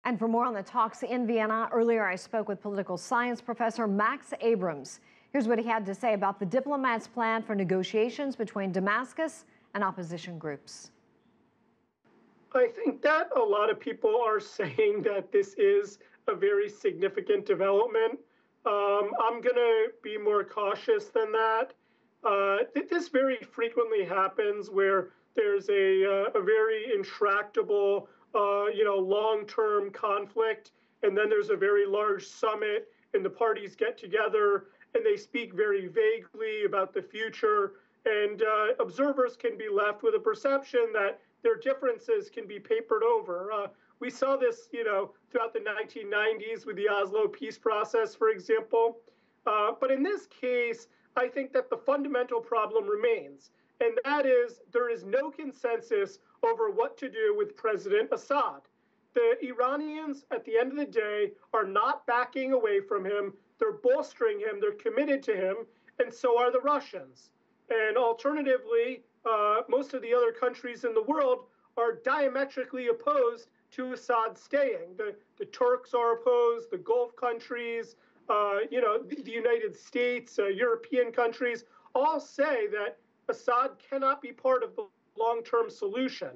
And for more on the talks in Vienna, earlier I spoke with political science professor Max Abrahms. Here's what he had to say about the diplomats' plan for negotiations between Damascus and opposition groups. I think that a lot of people are saying that this is a very significant development. I'm going to be more cautious than that. This very frequently happens where there's a very intractable, long-term conflict, and then there's a very large summit, and the parties get together, and they speak very vaguely about the future, and observers can be left with a perception that their differences can be papered over. We saw this, throughout the 1990s with the Oslo peace process, for example. But in this case, I think that the fundamental problem remains, and that is there is no consensus over what to do with President Assad. The Iranians, at the end of the day, are not backing away from him. They're bolstering him. They're committed to him, and so are the Russians. And alternatively, most of the other countries in the world are diametrically opposed to Assad staying. The Turks are opposed, the Gulf countries, the United States, European countries, all say that Assad cannot be part of the long-term solution.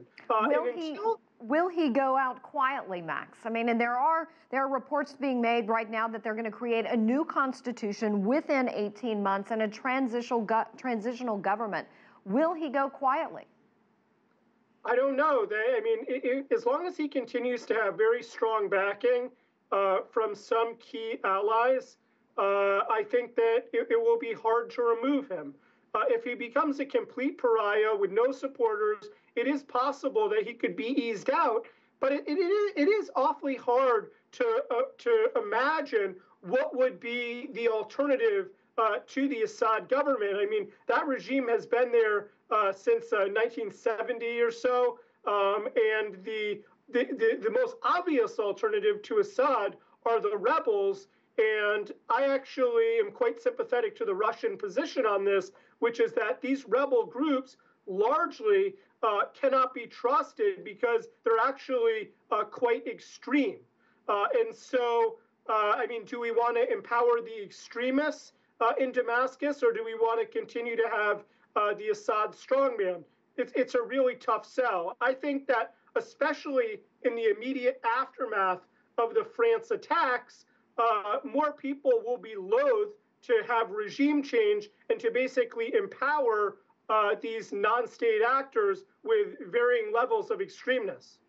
Will he go out quietly, Max? I mean, and there are reports being made right now that they're going to create a new constitution within 18 months and a transitional government. Will he go quietly? I don't know. As long as he continues to have very strong backing from some key allies, I think that it will be hard to remove him. If he becomes a complete pariah with no supporters, it is possible that he could be eased out. But it is awfully hard to imagine what would be the alternative to the Assad government. I mean, that regime has been there since 1970 or so, and the most obvious alternative to Assad are the rebels. And I actually am quite sympathetic to the Russian position on this, which is that these rebel groups largely cannot be trusted because they're actually quite extreme. And so, do we want to empower the extremists in Damascus, or do we want to continue to have the Assad strongman? It's a really tough sell. I think that especially in the immediate aftermath of the France attacks, more people will be loath to have regime change and to basically empower these non-state actors with varying levels of extremeness.